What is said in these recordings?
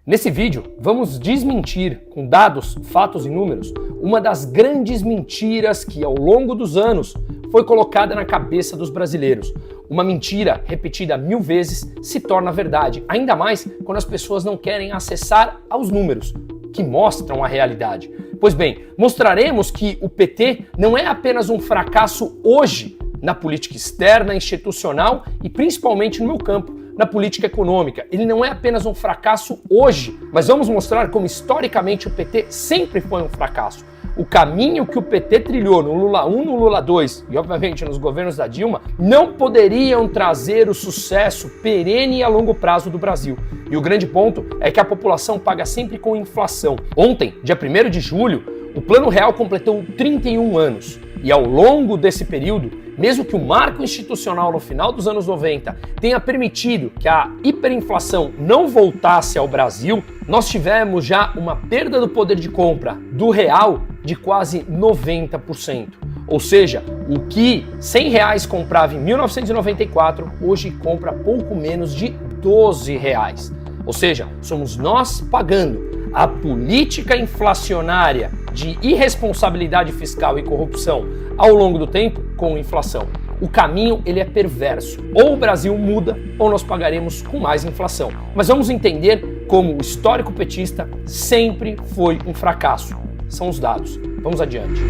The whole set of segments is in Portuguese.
Nesse vídeo, vamos desmentir, com dados, fatos e números, uma das grandes mentiras que ao longo dos anos foi colocada na cabeça dos brasileiros. Uma mentira repetida 1000 vezes se torna verdade, ainda mais quando as pessoas não querem acessar aos números, que mostram a realidade. Pois bem, mostraremos que o PT não é apenas um fracasso hoje na política externa, institucional e principalmente no meu campo, na política econômica. Ele não é apenas um fracasso hoje, mas vamos mostrar como historicamente o PT sempre foi um fracasso. O caminho que o PT trilhou no Lula 1, no Lula 2 e obviamente nos governos da Dilma não poderiam trazer o sucesso perene e a longo prazo do Brasil. E o grande ponto é que a população paga sempre com inflação. Ontem, dia 1º de julho, o Plano Real completou 31 anos. E ao longo desse período, mesmo que o marco institucional no final dos anos 90 tenha permitido que a hiperinflação não voltasse ao Brasil, nós tivemos já uma perda do poder de compra do real de quase 90%. Ou seja, o que R$100 comprava em 1994, hoje compra pouco menos de R$12. Ou seja, somos nós pagando a política inflacionária de irresponsabilidade fiscal e corrupção ao longo do tempo com inflação. O caminho ele é perverso. Ou o Brasil muda ou nós pagaremos com mais inflação. Mas vamos entender como o histórico petista sempre foi um fracasso. São os dados. Vamos adiante.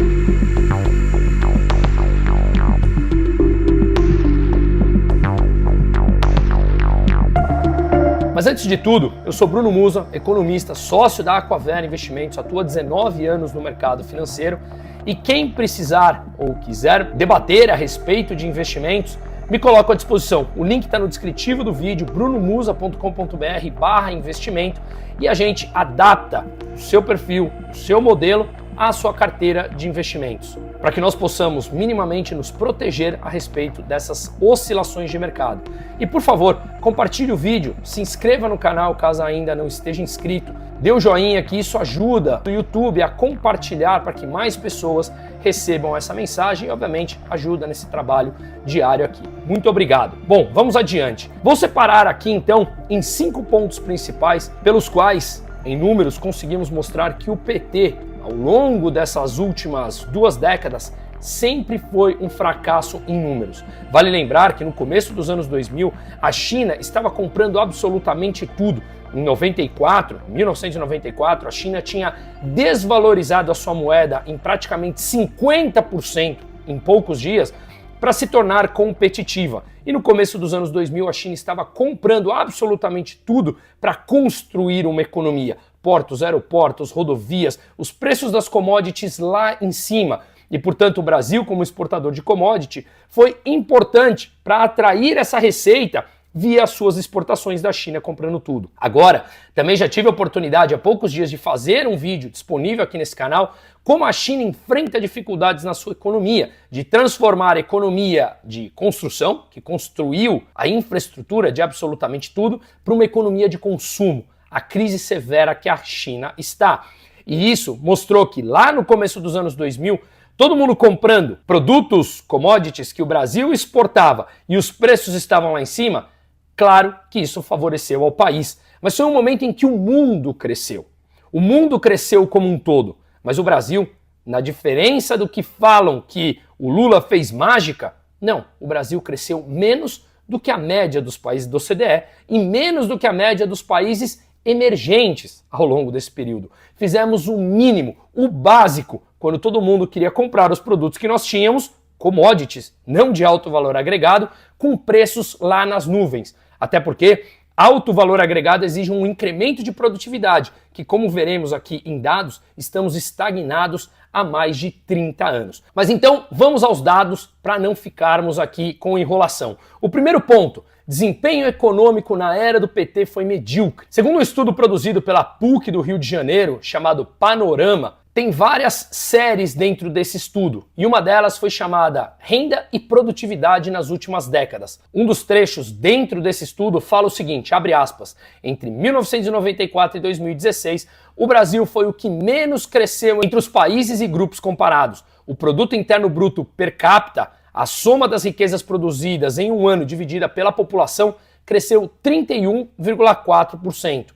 Mas antes de tudo, eu sou Bruno Musa, economista, sócio da Aquavera Investimentos, atuo há 19 anos no mercado financeiro e quem precisar ou quiser debater a respeito de investimentos, me coloco à disposição. O link está no descritivo do vídeo, brunomusa.com.br/investimento e a gente adapta o seu perfil, o seu modelo à sua carteira de investimentos, para que nós possamos minimamente nos proteger a respeito dessas oscilações de mercado. E por favor, compartilhe o vídeo, se inscreva no canal caso ainda não esteja inscrito, dê o joinha que isso ajuda o YouTube a compartilhar para que mais pessoas recebam essa mensagem e obviamente ajuda nesse trabalho diário aqui. Muito obrigado. Bom, vamos adiante. Vou separar aqui então em 5 pontos principais pelos quais em números conseguimos mostrar que o PT ao longo dessas últimas 2 décadas, sempre foi um fracasso em números. Vale lembrar que no começo dos anos 2000, a China estava comprando absolutamente tudo. Em 1994, a China tinha desvalorizado a sua moeda em praticamente 50% em poucos dias para se tornar competitiva. E no começo dos anos 2000, a China estava comprando absolutamente tudo para construir uma economia. Portos, aeroportos, rodovias, os preços das commodities lá em cima. E, portanto, o Brasil, como exportador de commodity, foi importante para atrair essa receita via as suas exportações da China comprando tudo. Agora, também já tive a oportunidade há poucos dias de fazer um vídeo disponível aqui nesse canal, como a China enfrenta dificuldades na sua economia, de transformar a economia de construção, que construiu a infraestrutura de absolutamente tudo, para uma economia de consumo. A crise severa que a China está. E isso mostrou que lá no começo dos anos 2000, todo mundo comprando produtos, commodities que o Brasil exportava e os preços estavam lá em cima, claro que isso favoreceu ao país. Mas foi um momento em que o mundo cresceu. O mundo cresceu como um todo. Mas o Brasil, na diferença do que falam que o Lula fez mágica, não, o Brasil cresceu menos do que a média dos países do OCDE e menos do que a média dos países emergentes ao longo desse período. Fizemos o mínimo, o básico, quando todo mundo queria comprar os produtos que nós tínhamos, commodities, não de alto valor agregado, com preços lá nas nuvens. Até porque alto valor agregado exige um incremento de produtividade, que como veremos aqui em dados, estamos estagnados há mais de 30 anos. Mas então, vamos aos dados para não ficarmos aqui com enrolação. O primeiro ponto, desempenho econômico na era do PT foi medíocre. Segundo um estudo produzido pela PUC do Rio de Janeiro, chamado Panorama, tem várias séries dentro desse estudo, e uma delas foi chamada Renda e Produtividade nas últimas décadas. Um dos trechos dentro desse estudo fala o seguinte, abre aspas, entre 1994 e 2016, o Brasil foi o que menos cresceu entre os países e grupos comparados. O Produto Interno Bruto per capita, a soma das riquezas produzidas em um ano dividida pela população, cresceu 31,4%.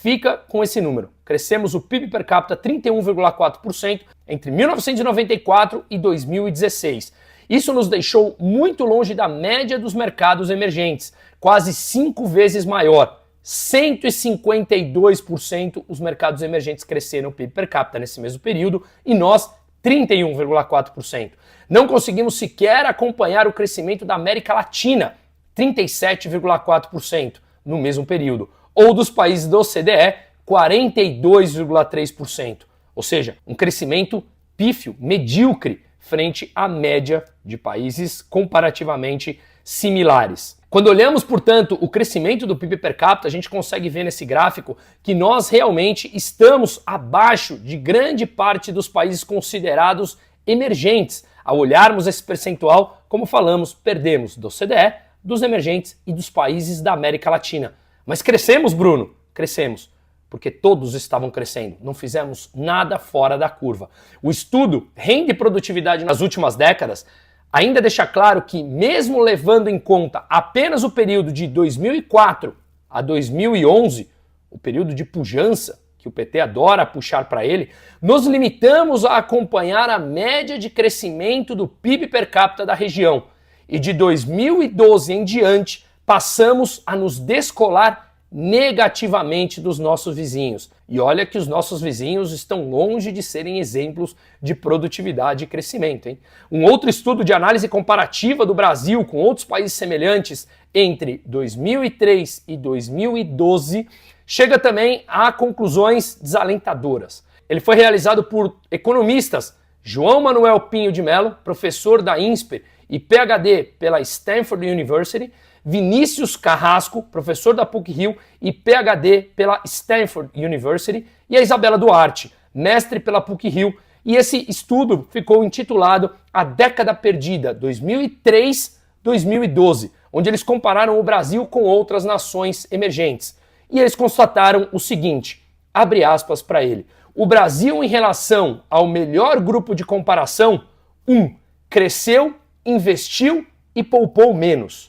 fica com esse número. Crescemos o PIB per capita 31,4% entre 1994 e 2016. Isso nos deixou muito longe da média dos mercados emergentes, quase 5 vezes maior. 152% os mercados emergentes cresceram o PIB per capita nesse mesmo período e nós 31,4%. Não conseguimos sequer acompanhar o crescimento da América Latina, 37,4% no mesmo período, ou dos países da OCDE, 42,3%. Ou seja, um crescimento pífio, medíocre, frente à média de países comparativamente similares. Quando olhamos, portanto, o crescimento do PIB per capita, a gente consegue ver nesse gráfico que nós realmente estamos abaixo de grande parte dos países considerados emergentes. Ao olharmos esse percentual, como falamos, perdemos da OCDE, dos emergentes e dos países da América Latina. Mas crescemos, Bruno? Crescemos, porque todos estavam crescendo, não fizemos nada fora da curva. O estudo Renda e Produtividade nas últimas décadas ainda deixa claro que, mesmo levando em conta apenas o período de 2004 a 2011, o período de pujança, que o PT adora puxar para ele, nos limitamos a acompanhar a média de crescimento do PIB per capita da região. E de 2012 em diante, passamos a nos descolar negativamente dos nossos vizinhos. E olha que os nossos vizinhos estão longe de serem exemplos de produtividade e crescimento, hein? Um outro estudo de análise comparativa do Brasil com outros países semelhantes entre 2003 e 2012 chega também a conclusões desalentadoras. Ele foi realizado por economistas João Manuel Pinho de Mello, professor da INSPER e PhD pela Stanford University, Vinícius Carrasco, professor da PUC-Rio e PhD pela Stanford University, e a Isabela Duarte, mestre pela PUC-Rio, e esse estudo ficou intitulado A Década Perdida, 2003-2012, onde eles compararam o Brasil com outras nações emergentes. E eles constataram o seguinte, abre aspas para ele, o Brasil em relação ao melhor grupo de comparação, 1. Cresceu, investiu e poupou menos.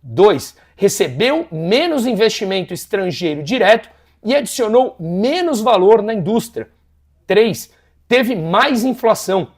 2. Recebeu menos investimento estrangeiro direto e adicionou menos valor na indústria. 3. Teve mais inflação.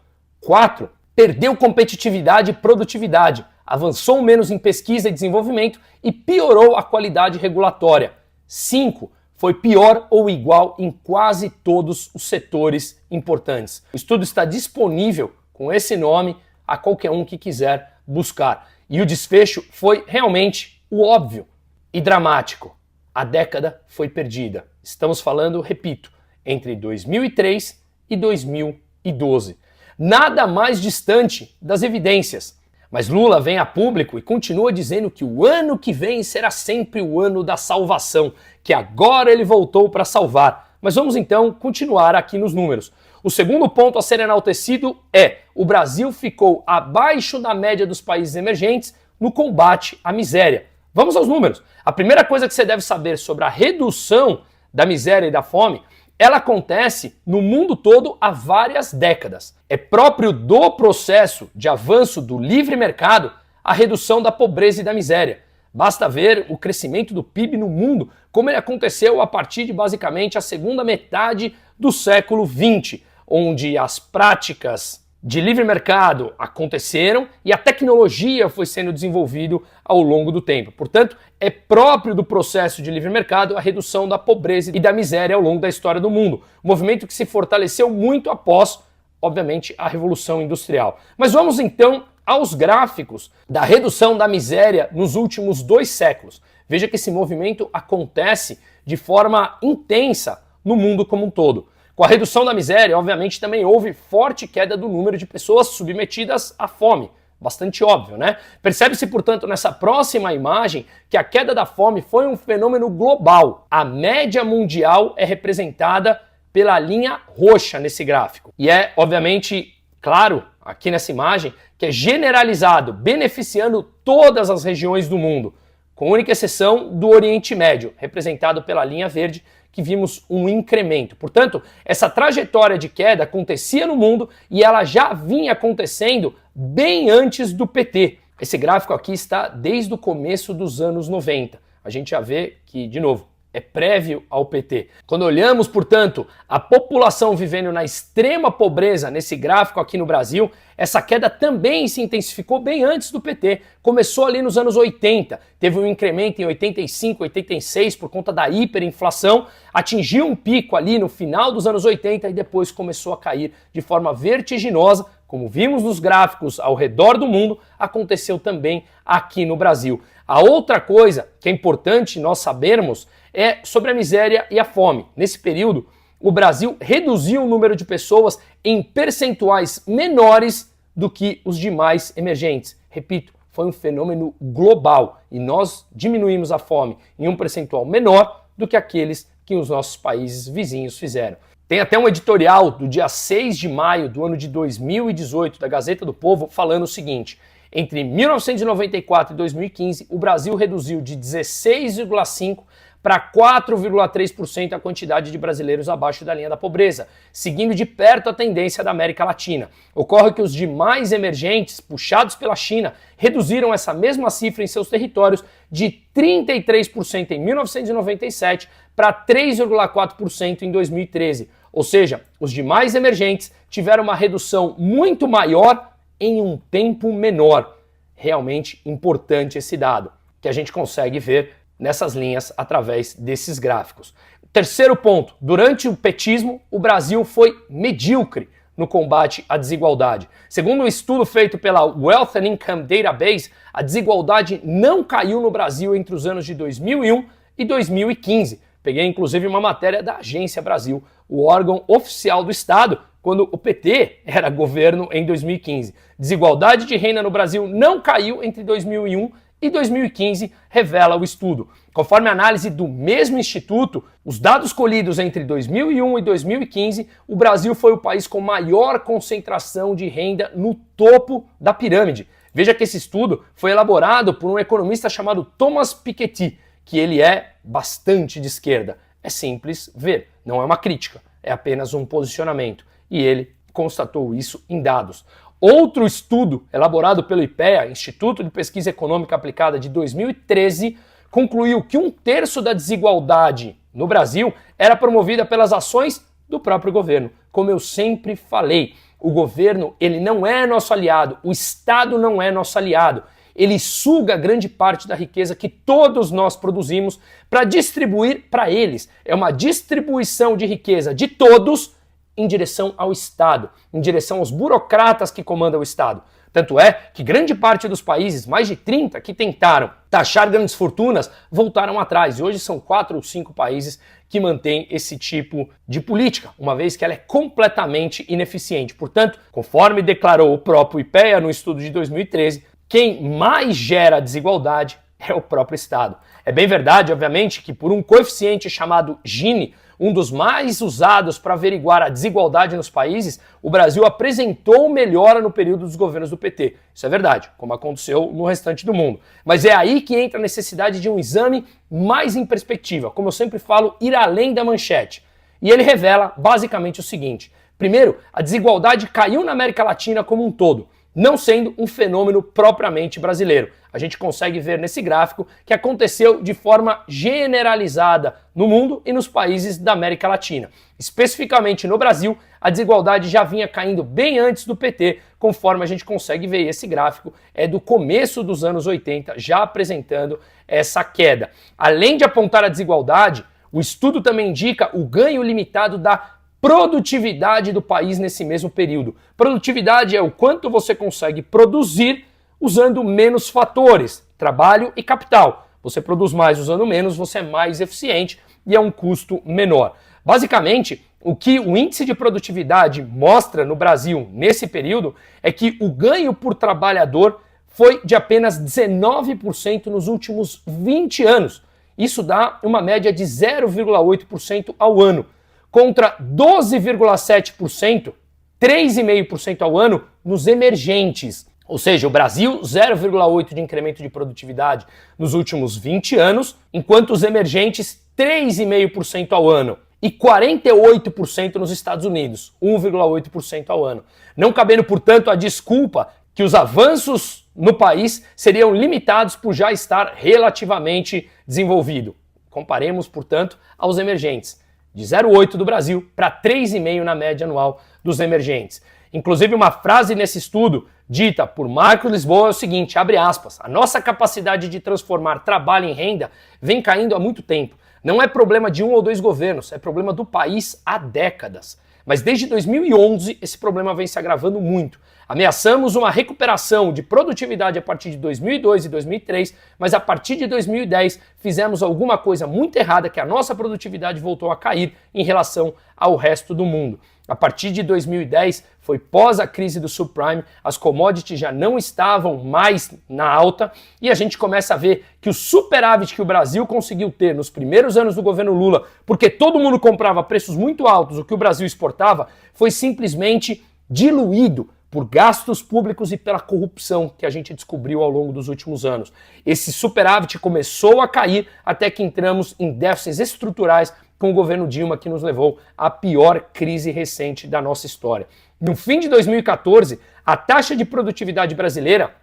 4. Perdeu competitividade e produtividade. Avançou menos em pesquisa e desenvolvimento e piorou a qualidade regulatória. 5. Foi pior ou igual em quase todos os setores importantes. O estudo está disponível com esse nome a qualquer um que quiser buscar. E o desfecho foi realmente o óbvio e dramático. A década foi perdida. Estamos falando, repito, entre 2003 e 2012. Nada mais distante das evidências. Mas Lula vem a público e continua dizendo que o ano que vem será sempre o ano da salvação, que agora ele voltou para salvar. Mas vamos então continuar aqui nos números. O segundo ponto a ser enaltecido é: o Brasil ficou abaixo da média dos países emergentes no combate à miséria. Vamos aos números. A primeira coisa que você deve saber sobre a redução da miséria e da fome, ela acontece no mundo todo há várias décadas. É próprio do processo de avanço do livre mercado a redução da pobreza e da miséria. Basta ver o crescimento do PIB no mundo, como ele aconteceu a partir de basicamente a segunda metade do século XX, onde as práticas de livre mercado aconteceram e a tecnologia foi sendo desenvolvida ao longo do tempo. Portanto, é próprio do processo de livre mercado a redução da pobreza e da miséria ao longo da história do mundo. Um movimento que se fortaleceu muito após, obviamente, a Revolução Industrial. Mas vamos então aos gráficos da redução da miséria nos últimos 2 séculos. Veja que esse movimento acontece de forma intensa no mundo como um todo. Com a redução da miséria, obviamente, também houve forte queda do número de pessoas submetidas à fome. Bastante óbvio, né? Percebe-se, portanto, nessa próxima imagem que a queda da fome foi um fenômeno global. A média mundial é representada pela linha roxa nesse gráfico. E é, obviamente, claro, aqui nessa imagem, que é generalizado, beneficiando todas as regiões do mundo, com única exceção do Oriente Médio, representado pela linha verde, que vimos um incremento. Portanto, essa trajetória de queda acontecia no mundo e ela já vinha acontecendo bem antes do PT. Esse gráfico aqui está desde o começo dos anos 90. A gente já vê que, de novo, é prévio ao PT. Quando olhamos, portanto, a população vivendo na extrema pobreza nesse gráfico aqui no Brasil, essa queda também se intensificou bem antes do PT. Começou ali nos anos 80, teve um incremento em 85, 86 por conta da hiperinflação, atingiu um pico ali no final dos anos 80 e depois começou a cair de forma vertiginosa. Como vimos nos gráficos ao redor do mundo, aconteceu também aqui no Brasil. A outra coisa que é importante nós sabermos é sobre a miséria e a fome. Nesse período, o Brasil reduziu o número de pessoas em percentuais menores do que os demais emergentes. Repito, foi um fenômeno global e nós diminuímos a fome em um percentual menor do que aqueles que os nossos países vizinhos fizeram. Tem até um editorial do dia 6 de maio do ano de 2018 da Gazeta do Povo falando o seguinte: entre 1994 e 2015, o Brasil reduziu de 16,5% para 4,3% a quantidade de brasileiros abaixo da linha da pobreza, seguindo de perto a tendência da América Latina. Ocorre que os demais emergentes, puxados pela China, reduziram essa mesma cifra em seus territórios de 33% em 1997 para 3,4% em 2013. Ou seja, os demais emergentes tiveram uma redução muito maior em um tempo menor. Realmente importante esse dado, que a gente consegue ver nessas linhas através desses gráficos. Terceiro ponto, durante o petismo, o Brasil foi medíocre no combate à desigualdade. Segundo um estudo feito pela Wealth and Income Database, a desigualdade não caiu no Brasil entre os anos de 2001 e 2015. Peguei inclusive uma matéria da Agência Brasil, o órgão oficial do Estado, quando o PT era governo em 2015. Desigualdade de renda no Brasil não caiu entre 2001 e 2015, revela o estudo. Conforme a análise do mesmo instituto, os dados colhidos entre 2001 e 2015, o Brasil foi o país com maior concentração de renda no topo da pirâmide. Veja que esse estudo foi elaborado por um economista chamado Thomas Piketty, que ele é bastante de esquerda. É simples ver, não é uma crítica, é apenas um posicionamento. E ele constatou isso em dados. Outro estudo elaborado pelo IPEA, Instituto de Pesquisa Econômica Aplicada de 2013, concluiu que 1/3 da desigualdade no Brasil era promovida pelas ações do próprio governo. Como eu sempre falei, o governo ele não é nosso aliado, o Estado não é nosso aliado. Ele suga grande parte da riqueza que todos nós produzimos para distribuir para eles. É uma distribuição de riqueza de todos em direção ao Estado, em direção aos burocratas que comandam o Estado. Tanto é que grande parte dos países, mais de 30, que tentaram taxar grandes fortunas, voltaram atrás. E hoje são 4 ou 5 países que mantêm esse tipo de política, uma vez que ela é completamente ineficiente. Portanto, conforme declarou o próprio IPEA no estudo de 2013, quem mais gera desigualdade é o próprio Estado. É bem verdade, obviamente, que por um coeficiente chamado Gini, um dos mais usados para averiguar a desigualdade nos países, o Brasil apresentou melhora no período dos governos do PT. Isso é verdade, como aconteceu no restante do mundo. Mas é aí que entra a necessidade de um exame mais em perspectiva, como eu sempre falo, ir além da manchete. E ele revela basicamente o seguinte: primeiro, a desigualdade caiu na América Latina como um todo, não sendo um fenômeno propriamente brasileiro. A gente consegue ver nesse gráfico que aconteceu de forma generalizada no mundo e nos países da América Latina. Especificamente no Brasil, a desigualdade já vinha caindo bem antes do PT, conforme a gente consegue ver. Esse gráfico é do começo dos anos 80, já apresentando essa queda. Além de apontar a desigualdade, o estudo também indica o ganho limitado da produtividade do país nesse mesmo período. Produtividade é o quanto você consegue produzir usando menos fatores, trabalho e capital. Você produz mais usando menos, você é mais eficiente e é um custo menor. Basicamente, o que o índice de produtividade mostra no Brasil nesse período é que o ganho por trabalhador foi de apenas 19% nos últimos 20 anos. Isso dá uma média de 0,8% ao ano, contra 12,7%, 3,5% ao ano nos emergentes. Ou seja, o Brasil, 0,8% de incremento de produtividade nos últimos 20 anos, enquanto os emergentes, 3,5% ao ano. E 48% nos Estados Unidos, 1,8% ao ano. Não cabendo, portanto, a desculpa que os avanços no país seriam limitados por já estar relativamente desenvolvido. Comparemos, portanto, aos emergentes, de 0,8 do Brasil para 3,5 na média anual dos emergentes. Inclusive, uma frase nesse estudo, dita por Marcos Lisboa, é o seguinte, abre aspas, a nossa capacidade de transformar trabalho em renda vem caindo há muito tempo. Não é problema de um ou dois governos, é problema do país há décadas. Mas desde 2011, esse problema vem se agravando muito. Ameaçamos uma recuperação de produtividade a partir de 2002 e 2003, mas a partir de 2010 fizemos alguma coisa muito errada que a nossa produtividade voltou a cair em relação ao resto do mundo. A partir de 2010, foi pós a crise do subprime, as commodities já não estavam mais na alta e a gente começa a ver que o superávit que o Brasil conseguiu ter nos primeiros anos do governo Lula, porque todo mundo comprava a preços muito altos o que o Brasil exportava, foi simplesmente diluído por gastos públicos e pela corrupção que a gente descobriu ao longo dos últimos anos. Esse superávit começou a cair até que entramos em déficits estruturais com o governo Dilma, que nos levou à pior crise recente da nossa história. No fim de 2014, a taxa de produtividade brasileira,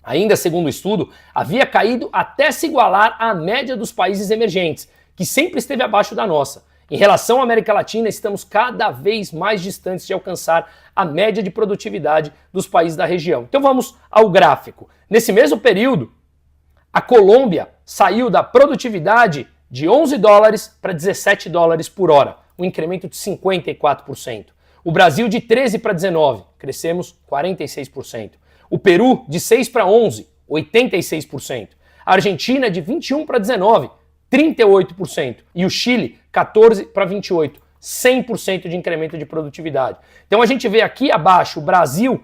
ainda segundo o estudo, havia caído até se igualar à média dos países emergentes, que sempre esteve abaixo da nossa. Em relação à América Latina, estamos cada vez mais distantes de alcançar a média de produtividade dos países da região. Então vamos ao gráfico. Nesse mesmo período, a Colômbia saiu da produtividade de 11 dólares para 17 dólares por hora, um incremento de 54%. O Brasil de 13 para 19, crescemos 46%. O Peru de 6 para 11, 86%. A Argentina de 21 para 19, 38%. E o Chile, 14 para 28, 100% de incremento de produtividade. Então a gente vê aqui abaixo o Brasil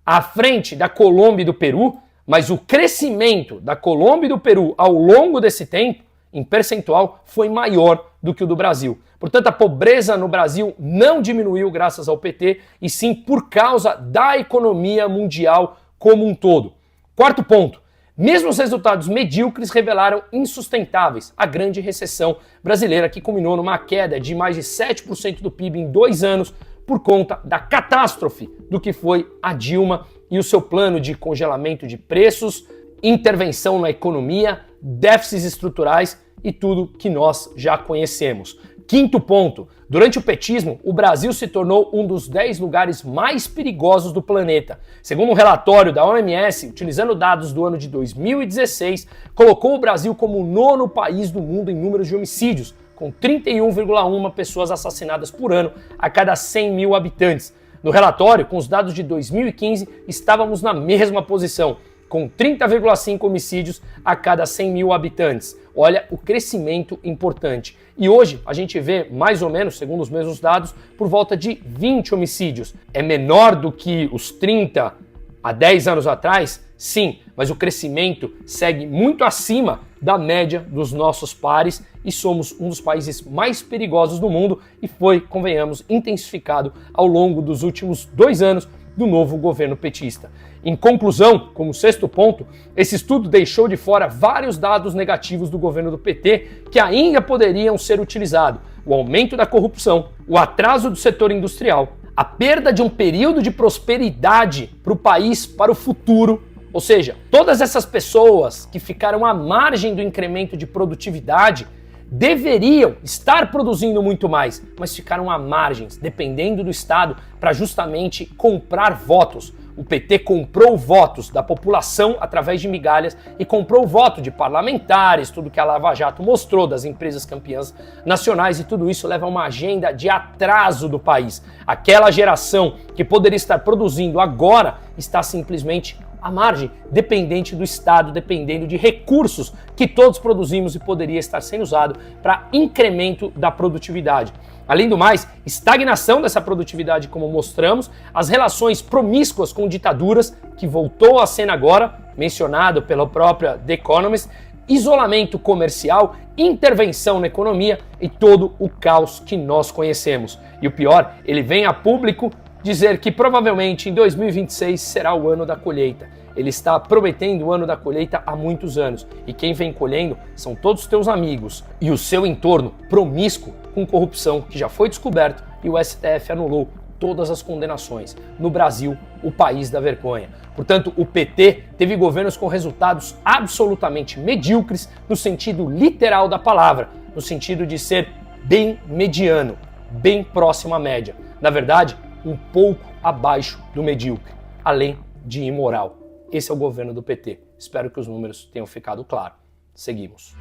à frente da Colômbia e do Peru, mas o crescimento da Colômbia e do Peru ao longo desse tempo, em percentual, foi maior do que o do Brasil. Portanto, a pobreza no Brasil não diminuiu graças ao PT, e sim por causa da economia mundial como um todo. Quarto ponto. Mesmo os resultados medíocres revelaram insustentáveis a grande recessão brasileira, que culminou numa queda de mais de 7% do PIB em 2 anos por conta da catástrofe do que foi a Dilma e o seu plano de congelamento de preços, intervenção na economia, déficits estruturais e tudo que nós já conhecemos. Quinto ponto, durante o petismo, o Brasil se tornou um dos 10 lugares mais perigosos do planeta. Segundo um relatório da OMS, utilizando dados do ano de 2016, colocou o Brasil como o 9º país do mundo em números de homicídios, com 31,1 pessoas assassinadas por ano a cada 100 mil habitantes. No relatório, com os dados de 2015, estávamos na mesma posição, com 30,5 homicídios a cada 100 mil habitantes. Olha o crescimento importante. E hoje a gente vê, mais ou menos, segundo os mesmos dados, por volta de 20 homicídios. É menor do que os 30 há 10 anos atrás? Sim, mas o crescimento segue muito acima da média dos nossos pares e somos um dos países mais perigosos do mundo e foi, convenhamos, intensificado ao longo dos últimos 2 anos do novo governo petista. Em conclusão, como sexto ponto, esse estudo deixou de fora vários dados negativos do governo do PT que ainda poderiam ser utilizados. O aumento da corrupção, o atraso do setor industrial, a perda de um período de prosperidade para o país para o futuro, ou seja, todas essas pessoas que ficaram à margem do incremento de produtividade deveriam estar produzindo muito mais, mas ficaram à margem, dependendo do Estado, para justamente comprar votos. O PT comprou votos da população através de migalhas e comprou o voto de parlamentares, tudo que a Lava Jato mostrou, das empresas campeãs nacionais, e tudo isso leva a uma agenda de atraso do país. Aquela geração que poderia estar produzindo agora está simplesmente à margem, dependente do Estado, dependendo de recursos que todos produzimos e poderia estar sendo usado para incremento da produtividade. Além do mais, estagnação dessa produtividade, como mostramos, as relações promíscuas com ditaduras, que voltou à cena agora, mencionado pela própria The Economist, isolamento comercial, intervenção na economia e todo o caos que nós conhecemos. E o pior, ele vem a público dizer que provavelmente em 2026 será o ano da colheita. Ele está prometendo o ano da colheita há muitos anos. E quem vem colhendo são todos os teus amigos e o seu entorno promíscuo com corrupção que já foi descoberto e o STF anulou todas as condenações no Brasil, o país da vergonha. Portanto, o PT teve governos com resultados absolutamente medíocres no sentido literal da palavra, no sentido de ser bem mediano, bem próximo à média. Na verdade, um pouco abaixo do medíocre, além de imoral. Esse é o governo do PT. Espero que os números tenham ficado claros. Seguimos.